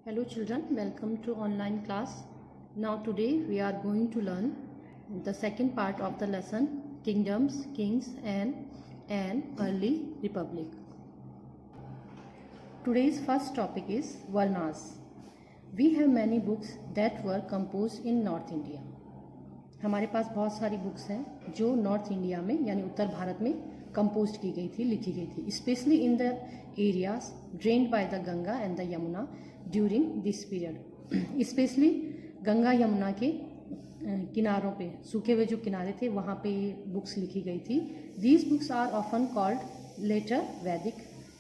Hello children, welcome to online class. Now today we are going to learn the second part of the lesson, Kingdoms, Kings and an Early Republic. Today's first topic is Varnas. We have many books that were composed in North India. हमारे पास बहुत सारी books हैं जो north India में यानी उत्तर भारत में compose की गई थी, लिखी गई थी, specially in the areas drained by the Ganga and the Yamuna during this period. Specially Ganga Yamuna के किनारों पे, सूखे हुए जो किनारे थे वहाँ पे ये बुक्स लिखी गई थी. These books are often called later Vedic.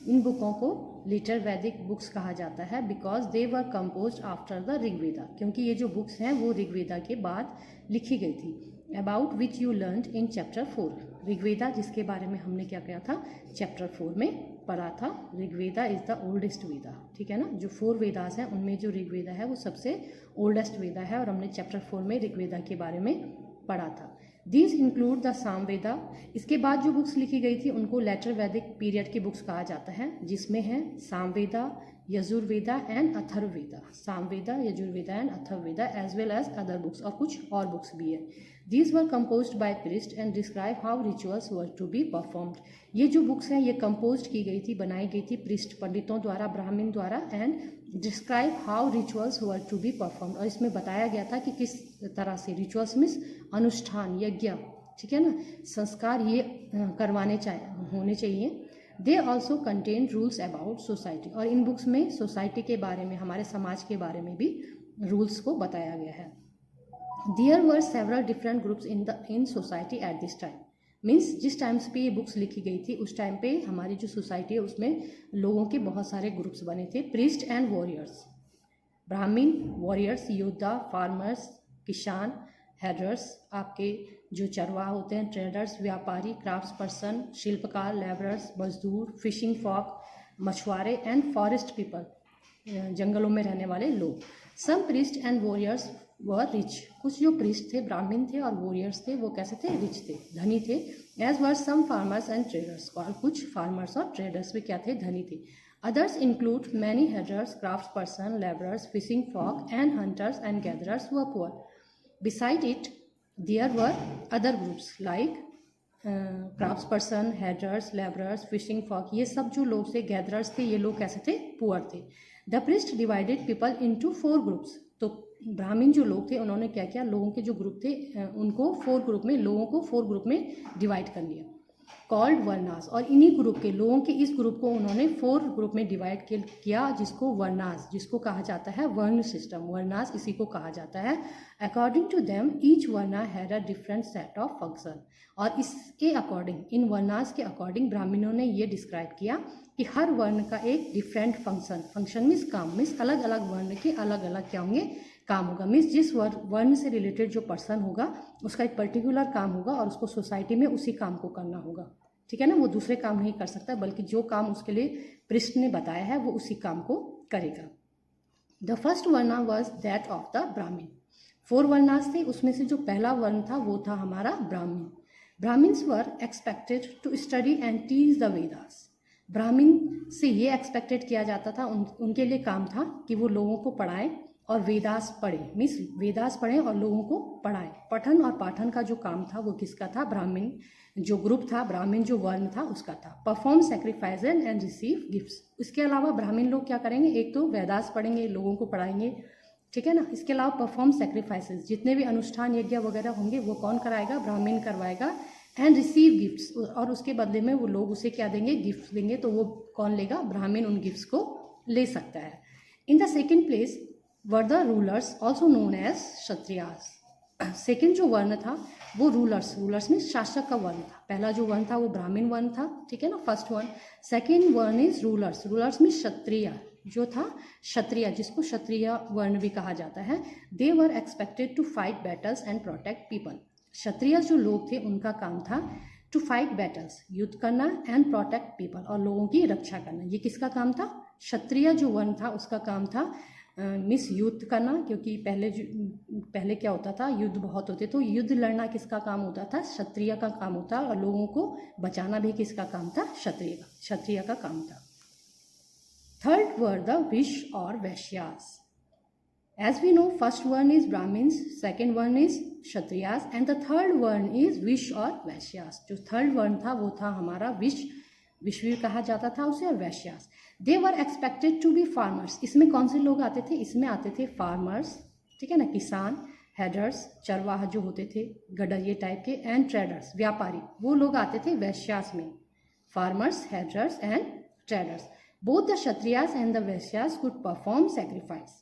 इन बुकों को लेटर वैदिक बुक्स कहा जाता है because they were compose after the Rigveda, क्योंकि ये जो बुक्स हैं वो ऋग्वेदा के बाद लिखी गई थी. About which you learned in chapter 4. Rigveda जिसके बारे में हमने क्या किया था, चैप्टर 4 में पढ़ा था. ऋग्वेदा इज द ओल्डेस्ट वेदा, ठीक है ना. जो 4 वेदास हैं उनमें जो ऋग्वेदा है वो सबसे ओल्डेस्ट वेदा है और हमने चैप्टर 4 में ऋग्वेदा के बारे में पढ़ा था. These include the Samaveda. इसके बाद जो बुक्स लिखी गई थी उनको लेटर वैदिक पीरियड की बुक्स कहा जाता है, जिसमें है Samaveda, Yajurveda and Atharvaveda. Samaveda, Yajurveda and Atharvaveda as well as other books, और कुछ और बुक्स भी है. These were composed by priest and describe how rituals were to be performed. ये जो बुक्स हैं ये कंपोज की गई थी, बनाई गई थी प्रीस्ट, पंडितों द्वारा, ब्राह्मण द्वारा, and describe how rituals were to be performed. और इसमें बताया गया था कि किस तरह से रिचुअल्स मीन्स अनुष्ठान, यज्ञ, ठीक है ना, संस्कार ये होने चाहिए. They also contain rules about society. और इन बुक्स में सोसाइटी के बारे में, हमारे समाज के बारे में भी रूल्स को बताया गया है. There were several different groups in society at this time. Means जिस टाइम पे ये बुक्स लिखी गई थी उस टाइम पे हमारी जो सोसाइटी है उसमें लोगों के बहुत सारे ग्रुप्स बने थे. प्रीस्ट एंड वॉरियर्स, ब्राह्मण, वॉरियर्स, योद्धा, फार्मर्स, किसान, हेडर्स, आपके जो चरवाह होते हैं, ट्रेडर्स, व्यापारी, क्राफ्ट्स पर्सन, शिल्पकार, लेबरर्स, मजदूर, फिशिंग फॉक, मछुआरे, एंड फॉरेस्ट पीपल, जंगलों में रहने वाले लोग. Some priest and warriors were rich. कुछ जो प्रीस्ट थे, ब्राह्मण थे, और वॉरियर्स थे, वो कैसे थे, रिच थे, धनी थे. As were some farmers and traders. और कुछ फार्मर्स और ट्रेडर्स भी क्या थे, धनी थे. Others include many headers, craftsperson, laborers, fishing folk, and hunters and gatherers who are poor. Beside it, there were other groups like craftsperson, headers, laborers, fishing folk. ये सब जो लोग थे, gatherers थे, ये लोग कैसे थे, poor थे. The priest divided people into 4 groups. तो ब्राह्मण जो लोग थे उन्होंने क्या किया, लोगों के जो ग्रुप थे उनको 4 ग्रुप में, लोगों को 4 ग्रुप में डिवाइड कर लिया, कॉल्ड वर्नास. और इन्हीं ग्रुप के लोगों के इस ग्रुप को उन्होंने 4 ग्रुप में डिवाइड किया, जिसको वर्नास, जिसको कहा जाता है वर्ण सिस्टम. वर्नास इसी को कहा जाता है. According to them each varna had a different set of function. और इसके अकॉर्डिंग, इन वर्नास के अकॉर्डिंग ब्राह्मणों ने ये डिस्क्राइब किया कि हर वर्ण का एक डिफरेंट फंक्शन. फंक्शन मीन्स काम, मीन्स अलग अलग वर्ण के अलग अलग क्या होंगे, काम होगा. मीन्स जिस वर्ण से रिलेटेड जो पर्सन होगा उसका एक पर्टिकुलर काम होगा और उसको सोसाइटी में उसी काम को करना होगा, ठीक है ना. वो दूसरे काम नहीं कर सकता, बल्कि जो काम उसके लिए प्रीस्ट ने बताया है वो उसी काम को करेगा. The first varna was that of the brahman. 4 वर्नास थे, उसमें से जो पहला वर्ण था वो था हमारा ब्राह्मण. Brahmans were expected to study and teach the Vedas. ब्राह्मण से ये एक्सपेक्टेड किया जाता था, उनके लिए काम था कि वो लोगों को पढ़ाएं और वेदास पढ़े, मीन्स वेदास पढ़ें और लोगों को पढ़ाएं. पठन और पाठन का जो काम था वो किसका था, ब्राह्मण जो ग्रुप था, ब्राह्मण जो वर्ण था उसका था. Perform sacrifice and receive gifts. इसके अलावा ब्राह्मण लोग क्या करेंगे, एक तो वेदास पढ़ेंगे, लोगों को पढ़ाएंगे, ठीक है ना. इसके अलावा परफॉर्म सेक्रीफाइसेस, जितने भी अनुष्ठान, यज्ञ वगैरह होंगे वो कौन कराएगा, ब्राह्मण करवाएगा. एंड रिसीव गिफ्ट्स, और उसके बदले में वो लोग उसे क्या देंगे, गिफ्ट देंगे. तो वो कौन लेगा, ब्राह्मण उन गिफ्ट्स को ले सकता है. In the second place were the rulers also known as kshatriyas. Second जो वर्ण था वो रूलर्स में शासक का वर्ण था. पहला जो वर्ण था वो ब्राह्मण वर्ण था, ठीक है ना, फर्स्ट वर्ण. सेकेंड वर्ण इज रूलर्स में क्षत्रिय जो था, क्षत्रिय जिसको क्षत्रिय वर्ण भी कहा जाता है. They were expected to fight battles and protect people. क्षत्रिय जो लोग थे उनका काम था टू फाइट बैटल्स, युद्ध करना, एंड प्रोटेक्ट पीपल, और लोगों की रक्षा करना. ये किसका काम था, क्षत्रिय जो वर्ण था उसका काम था मिस युद्ध करना, क्योंकि पहले क्या होता था, युद्ध बहुत होते, तो युद्ध लड़ना किसका काम होता था, क्षत्रिय का काम होता. और लोगों को बचाना भी किसका काम था, क्षत्रिय का काम था. Third were the Vish or Vaishyas. As we know, first one is Brahmins, second one is Kshatriyas and the third one is Vish or Vaishyas. जो third one था वो था हमारा विश भी कहा जाता था उसे, और वैश्यास. They were expected to be farmers. इसमें कौन से लोग आते थे? इसमें आते थे farmers, ठीक है ना, किसान, हेडर्स, चरवाहा जो होते थे, गडरिये टाइप के, एंड ट्रेडर्स, व्यापारी, वो लोग आते थे वैश्यास में. Farmers, herders and traders. Both the Kshatriyas and the Vaishyas could perform sacrifice.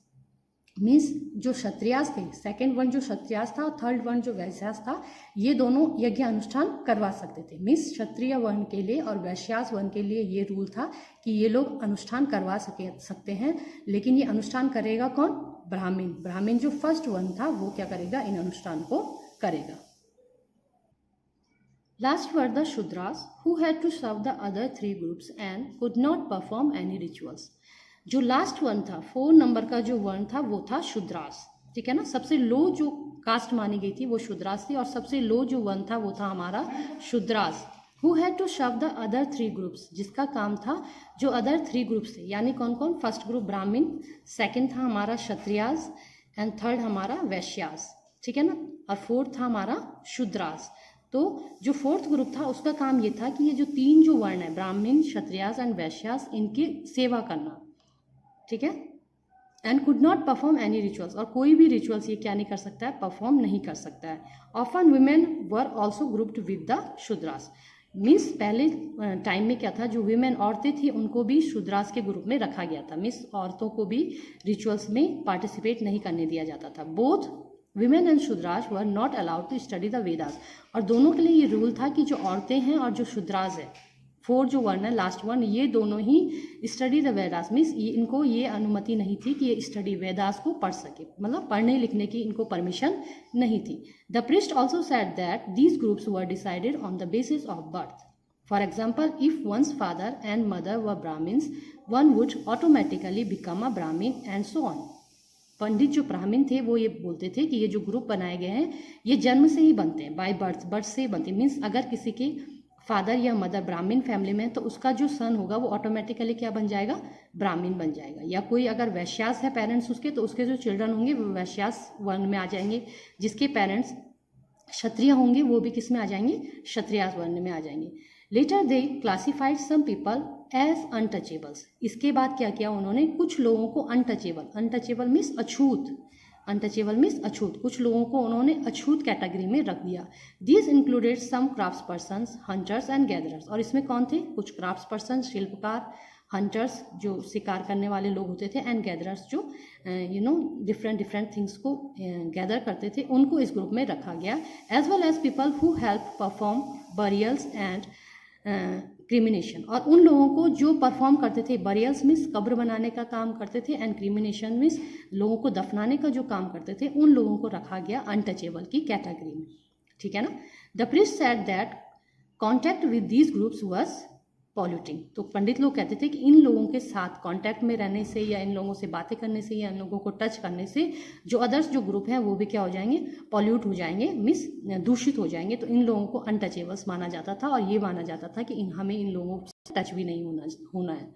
Means जो क्षत्रियास थे, सेकेंड वन जो क्षत्रियास था और थर्ड वन जो वैश्यास था, ये दोनों यज्ञ अनुष्ठान करवा सकते थे. मीन्स क्षत्रिय वर्ण के लिए और वैश्यास वर्ण के लिए ये रूल था कि ये लोग अनुष्ठान करवा सकते हैं, लेकिन ये अनुष्ठान करेगा कौन? ब्राह्मण. ब्राह्मण जो फर्स्ट वन था वो क्या करेगा? इन अनुष्ठान को करेगा. Last were the shudras who had to serve the other 3 groups and could not perform any rituals. जो लास्ट वन था, 4 नंबर का जो वर्ण था वो था शूद्रास, ठीक है ना. सबसे लो जो कास्ट मानी गई थी वो शूद्रास थी और सबसे लो जो वर्ण था वो था हमारा shudras. Who had to serve the other 3 groups, जिसका काम था जो अदर 3 ग्रुप्स थे, यानी कौन कौन? फर्स्ट ग्रुप ब्राह्मण, सेकंड था हमारा क्षत्रियास एंड थर्ड हमारा वैश्यास, ठीक है ना, और फोर्थ था हमारा शूद्रास. तो जो फोर्थ ग्रुप था उसका काम ये था कि ये जो 3 जो वर्ण है, ब्राह्मण, क्षत्रियास एंड वैश्यास, इनकी सेवा करना, ठीक है. And could not perform any rituals, और कोई भी रिचुअल्स ये क्या नहीं कर सकता है? परफॉर्म नहीं कर सकता है. Often women were also grouped with the Shudras. Means पहले टाइम में क्या था, जो वीमेन औरतें थी उनको भी शूद्रास के ग्रुप में रखा गया था. मीन्स औरतों को भी रिचुअल्स में पार्टिसिपेट नहीं करने दिया जाता था. Both women and shudras were not allowed to study the Vedas. और दोनों के लिए ये रूल था कि जो औरतें हैं और जो शूद्रास है, 4 जो वर्ण है, लास्ट वन, ये दोनों ही स्टडी द वेदास. मीन्स इनको ये अनुमति नहीं थी कि ये स्टडी वेदास को पढ़ सके, मतलब पढ़ने लिखने की इनको परमिशन नहीं थी. The priest also said that these groups were decided on the basis of birth. For example, if one's father and mother were Brahmins, one would automatically become a Brahmin and so on. पंडित जो ब्राह्मण थे वो ये बोलते थे कि ये जो ग्रुप बनाए गए हैं ये जन्म से ही बनते हैं, बाय बर्थ से बनते हैं. मीन्स अगर किसी के फादर या मदर ब्राह्मण फैमिली में तो उसका जो सन होगा वो ऑटोमेटिकली क्या बन जाएगा? ब्राह्मण बन जाएगा. या कोई अगर वैश्यास है पेरेंट्स उसके, तो उसके जो चिल्ड्रन होंगे वो वैश्यास वर्ण में आ जाएंगे. जिसके पेरेंट्स क्षत्रिय होंगे वो भी किस में आ जाएंगे? क्षत्रियास वर्ण में आ जाएंगे. Later they classified some people as untouchables. इसके बाद क्या किया उन्होंने? कुछ लोगों को अनटचेबल, अनटचेबल मीन्स अछूत, अनटचेबल मीन्स अछूत, कुछ लोगों को उन्होंने अछूत कैटेगरी में रख दिया. This included some crafts persons, hunters and gatherers. और इसमें कौन थे? कुछ क्राफ्ट्स पर्सन, शिल्पकार, हंटर्स जो शिकार करने वाले लोग होते थे, एंड गैदरर्स जो डिफरेंट थिंग्स को गैदर करते थे, उनको इस ग्रुप में रखा गया. As well as people who help perform burials and cremation. और उन लोगों को जो परफॉर्म करते थे, बरियल्स मीन्स कब्र बनाने का काम करते थे, एंड क्रिमिनेशन मीन्स लोगों को दफनाने का जो काम करते थे, उन लोगों को रखा गया अनटचेबल की कैटेगरी में, ठीक है ना. The priest said that contact with these groups was polluting. तो पंडित लोग कहते थे कि इन लोगों के साथ कांटेक्ट में रहने से या इन लोगों से बातें करने से या इन लोगों को टच करने से जो अदर्स जो ग्रुप हैं वो भी क्या हो जाएंगे? पॉल्यूट हो जाएंगे, मिस दूषित हो जाएंगे. तो इन लोगों को अनटचेबल्स माना जाता था और ये माना जाता था कि हमें इन लोगों से टच भी नहीं होना है.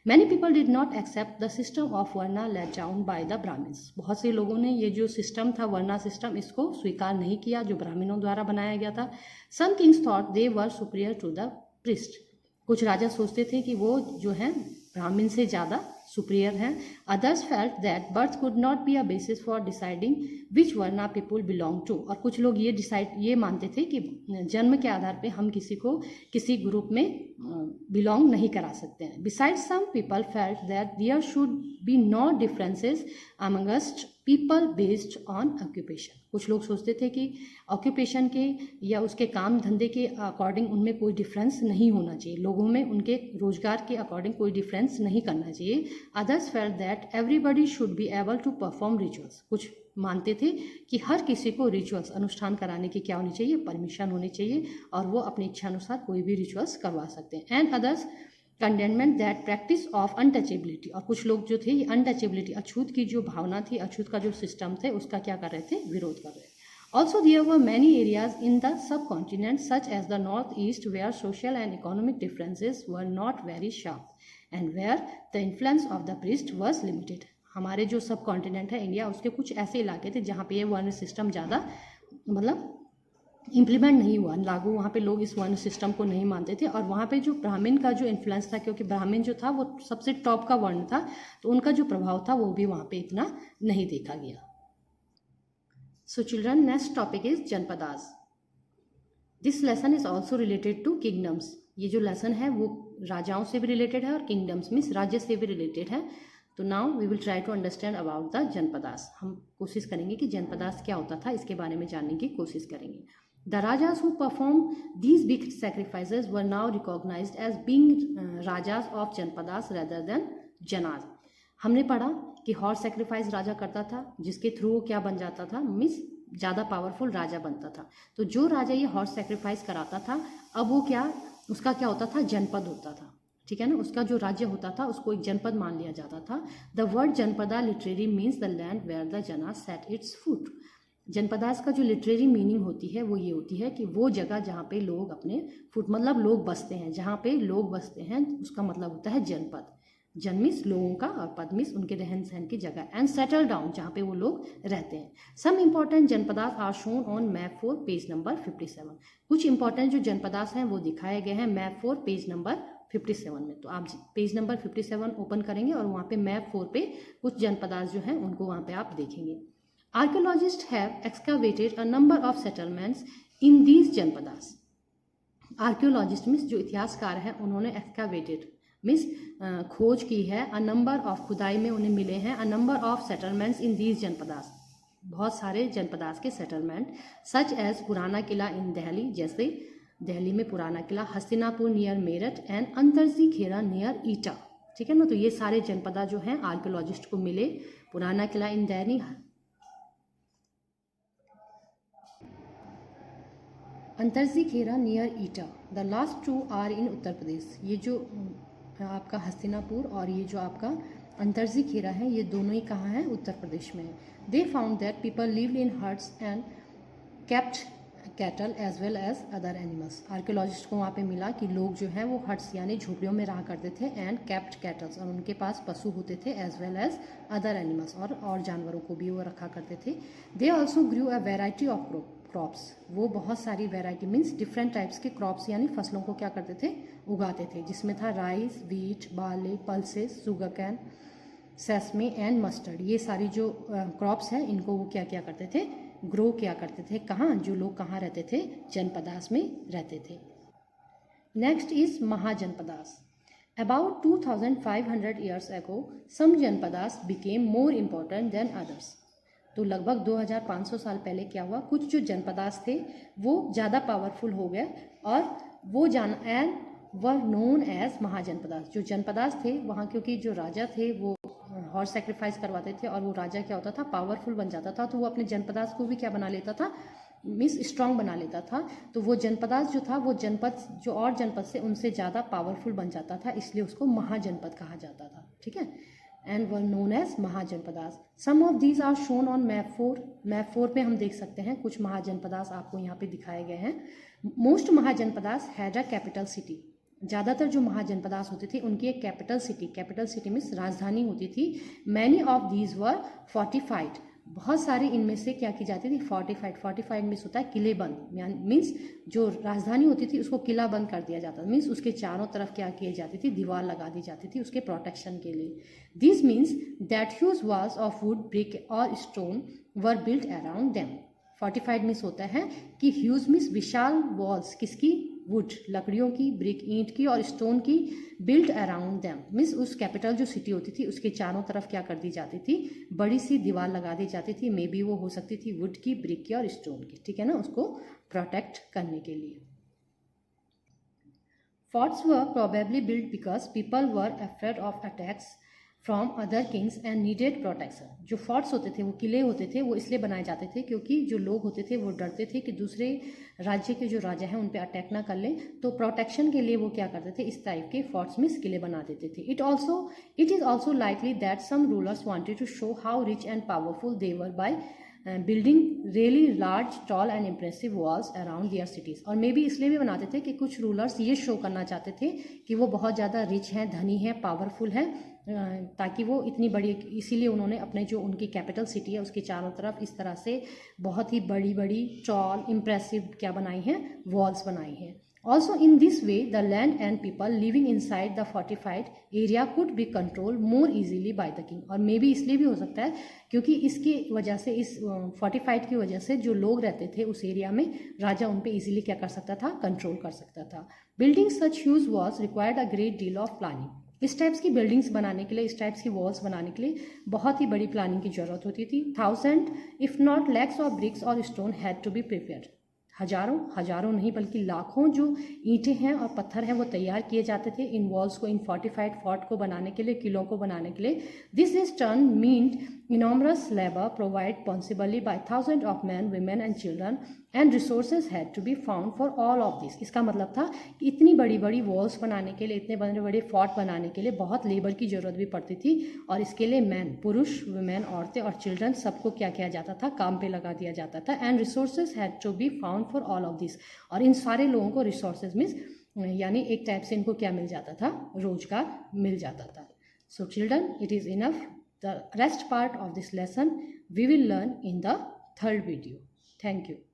Many people did not accept the system of varna laid down by the brahmans. बहुत से लोगों ने ये जो सिस्टम था वर्ना सिस्टम, इसको स्वीकार नहीं किया जो ब्राह्मणों द्वारा बनाया गया था. Some kings thought they were superior to the priest. कुछ राजा सोचते थे कि वो जो है ब्राह्मण से ज़्यादा सुपीरियर हैं. Others felt that birth could not be a basis for deciding which varna people belong to. और कुछ लोग ये मानते थे कि जन्म के आधार पे हम किसी को किसी ग्रुप में बिलोंग नहीं करा सकते हैं. Besides some people felt that there should be no differences amongst people based on occupation. कुछ लोग सोचते थे कि ऑक्यूपेशन के या उसके काम धंधे के अकॉर्डिंग उनमें कोई डिफरेंस नहीं होना चाहिए, लोगों में उनके रोजगार के अकॉर्डिंग कोई डिफरेंस नहीं करना चाहिए. Others felt that everybody should be able to perform rituals. कुछ मानते थे कि हर किसी को रिचुअल्स अनुष्ठान कराने की क्या होनी चाहिए? परमिशन होनी चाहिए, और वो अपनी इच्छा अनुसार कोई भी रिचुअल्स करवा सकते हैं. And others condemned that practice of untouchability. और कुछ लोग जो थे ये अनटचेबिलिटी, अछूत की जो भावना थी, अछूत का जो सिस्टम थे, उसका क्या कर रहे थे? विरोध कर रहे थे. Also, there were many areas in the subcontinent, such as the northeast, where social and economic differences were not very sharp. And where the influence of the priest was limited. हमारे जो सब कॉन्टिनेंट है India, उसके कुछ ऐसे इलाके थे जहाँ पे ये वर्ण सिस्टम ज़्यादा मतलब इम्प्लीमेंट नहीं हुआ, लागू, वहाँ पे लोग इस वर्ण सिस्टम को नहीं मानते थे। और वहाँ पे जो ब्राह्मण का जो इन्फ्लुएंस था, क्योंकि ब्राह्मण जो था वो सबसे टॉप का वर्ण था, तो उनका जो प्रभाव था वो भी वहाँ पे इतना नहीं देखा गया। So children, next topic is Janapadas. This lesson is also related to kingdoms. ये जो लेसन है वो राजाओं से भी रिलेटेड है और किंगडम्स मीन्स राज्य से भी रिलेटेड है। तो now we will try to understand about the Janapadas. हम कोशिश करेंगे कि जनपदास क्या होता था, इसके बारे में जानने की कोशिश करेंगे। The rajas who performed these big sacrifices were now recognized as being rajas of Janapadas rather than Jinnah's. हमने पढ़ा कि हॉर्स सेक्रीफाइस राजा करता था, जिसके थ्रू वो क्या बन जाता था, मीन्स ज़्यादा पावरफुल राजा बनता था। तो जो राजा ये हॉर्स सेक्रीफाइस कराता था, अब वो क्या, उसका क्या होता था, जनपद होता था, ठीक है ना। उसका जो राज्य होता था उसको एक जनपद मान लिया जाता था। The word Janapada literally means the land where the jana set its foot. Janapadas का जो लिटरेरी मीनिंग होती है वो ये होती है कि वो जगह जहाँ पे लोग अपने फुट मतलब लोग बसते हैं, जहाँ पे लोग बसते हैं उसका मतलब होता है जनपद। जन मीन्स लोगों का और पद मीन्स उनके रहन सहन की जगह, एंड सेटल डाउन जहाँ पे वो लोग रहते हैं। Some important Janapadas are shown on map 4 page number 57। कुछ इंपॉर्टेंट जो जनपदास हैं वो दिखाए गए हैं मैप 4 पेज नंबर 57 में। तो आप पेज नंबर 57 ओपन करेंगे और वहाँ पे मैप 4 पे कुछ जनपदास जो हैं उनको वहाँ पे आप देखेंगे। Archaeologists have excavated a number of settlements in these Janapadas. Archaeologist means जो इतिहासकार हैं उन्होंने एक्सकावेटेड मीन्स खोज की है, अ नंबर ऑफ, खुदाई में उन्हें मिले हैं, a number of settlements in these Janapadas, बहुत सारे जनपदास के सेटलमेंट, सच एज पुराना किला इन दिल्ली, जैसे दिल्ली में Purana Qila, Hastinapur near Meerut and Atranji Khera near Etah, ठीक है ना। तो ये सारे जनपदा जो हैं आर्कियोलॉजिस्ट को मिले, Purana Qila in Delhi, Atranji Khera near Etah. The last two are in Uttar Pradesh. ये जो आपका हस्तिनापुर और ये जो आपका अंतरजी खेरा है, ये दोनों ही कहाँ हैं, उत्तर प्रदेश में है। They found that people lived in huts and kept cattle as well as other animals. Archaeologist को वहाँ पे मिला कि लोग जो हैं वो हट्स यानी झोपड़ियों में रहा करते थे, एंड केप्ट कैटल्स, और उनके पास पशु होते थे, as well as other animals, और जानवरों को भी वो रखा करते थे। They also grew a variety of crops. वो बहुत सारी वेराइटी मीन्स डिफरेंट टाइप्स के क्रॉप्स यानी फसलों को क्या करते थे, उगाते थे, जिसमें था rice, wheat, barley, pulses, sugar cane, sesame and mustard. ये सारी जो क्रॉप्स हैं इनको वो क्या क्या करते थे, ग्रो किया करते थे। कहाँ, जो लोग कहाँ रहते थे, जनपदास में रहते थे। Next is Mahajanapadas. About 2500 years ago some Janapadas became more important than others. तो लगभग 2500 साल पहले क्या हुआ, कुछ जो जनपदास थे वो ज़्यादा पावरफुल हो गए और वो and were known as mahajanapadas. जो जनपदास थे वहाँ, क्योंकि जो राजा थे वो हॉर्स सेक्रीफाइस करवाते थे और वो राजा क्या होता था, पावरफुल बन जाता था, तो वो अपने जनपदास को भी क्या बना लेता था, मीन्स स्ट्रांग बना लेता था। तो वो जनपदास जो था वो जनपद जो और जनपद से उनसे ज़्यादा पावरफुल बन जाता था, इसलिए उसको महाजनपद कहा जाता था, ठीक है, and were known as mahajanapadas. Some of these are shown on map 4। Map 4 पे हम देख सकते हैं कुछ महाजनपदास आपको यहाँ पे दिखाए गए हैं। Most mahajanapadas had a capital city. ज़्यादातर जो महाजनपदास होते थे उनकी एक कैपिटल सिटी मीन्स राजधानी होती थी। Many of these were fortified. बहुत सारी इनमें से क्या की जाती थी, फोर्टिफाइड मीन्स होता है किले बंद, मीन्स जो राजधानी होती थी उसको किला बंद कर दिया जाता, मीन्स उसके चारों तरफ क्या किए जाती थी, दीवार लगा दी जाती थी उसके प्रोटेक्शन के लिए। This means that huge walls of wood, brick और stone were built around them. Fortified means होता है कि ह्यूज मीन्स विशाल वॉल्स, किसकी, वुड लकड़ियों की, ब्रिक ईंट की और स्टोन की, बिल्ट अराउंड देम मीन्स उस कैपिटल जो सिटी होती थी उसके चारों तरफ क्या कर दी जाती थी, बड़ी सी दीवार लगा दी जाती थी, मे बी वो हो सकती थी वुड की, ब्रिक की और स्टोन की, ठीक है ना, उसको प्रोटेक्ट करने के लिए। Forts were probably built because people were afraid of attacks from other Kings and needed protection. जो फोर्ट्स होते थे, वो किले होते थे, वो इसलिए बनाए जाते थे क्योंकि जो लोग होते थे वो डरते थे कि दूसरे राज्य के जो राजा हैं उन पे अटैक ना कर लें, तो प्रोटेक्शन के लिए वो क्या करते थे, इस टाइप के फोर्ट्स में किले बना देते थे। It is also likely that some rulers wanted to show how rich and powerful they were by building really large tall and impressive walls around their cities. और मे बी इसलिए भी बनाते थे कि कुछ रूलर्स ये शो करना चाहते थे कि वो बहुत ज़्यादा रिच हैं, धनी हैं, पावरफुल हैं, ताकि वो इतनी बड़ी, इसीलिए उन्होंने अपने जो उनकी कैपिटल सिटी है उसके चारों तरफ इस तरह से बहुत ही बड़ी बड़ी टॉल इम्प्रेसिव क्या बनाई हैं, वॉल्स बनाई हैं। Also in this way the land and people living inside the fortified area could be controlled more easily by the king। और मे बी इसलिए भी हो सकता है क्योंकि इसकी वजह से, इस फोर्टिफाइड की वजह से जो लोग रहते थे उस एरिया में, राजा उन पे इजीली क्या कर सकता था, कंट्रोल कर सकता था। Building such huge walls required a great deal of planning. इस टाइप्स की बिल्डिंग्स बनाने के लिए, इस टाइप्स की वॉल्स बनाने के लिए बहुत ही बड़ी प्लानिंग की जरूरत होती थी। 1000 if not lakhs of bricks और stone had to be prepared. हजारों नहीं बल्कि लाखों जो ईंटें हैं और पत्थर हैं वो तैयार किए जाते थे इन वॉल्स को, इन फोर्टिफाइड फोर्ट को बनाने के लिए, किलों को बनाने के लिए। This is turn meant enormous labour provide possibly by thousand of man, women and children and resources had to be found for all of this. इसका मतलब था कि इतनी बड़ी बड़ी वॉल्स बनाने के लिए, इतने बड़े बड़े फोर्ट बनाने के लिए बहुत लेबर की जरूरत भी पड़ती थी, और इसके लिए मैन, पुरुष, वुमेन, औरतें और चिल्ड्रन सबको क्या किया जाता था, काम पे लगा दिया जाता था। And resources had to be found for all of this. और इन सारे लोगों को रिसोर्सेज मीन्स यानी एक टाइप से इनको क्या मिल जाता था, रोजगार मिल जाता था। So children, it is enough. The rest part of this lesson we will learn in the third video. Thank you.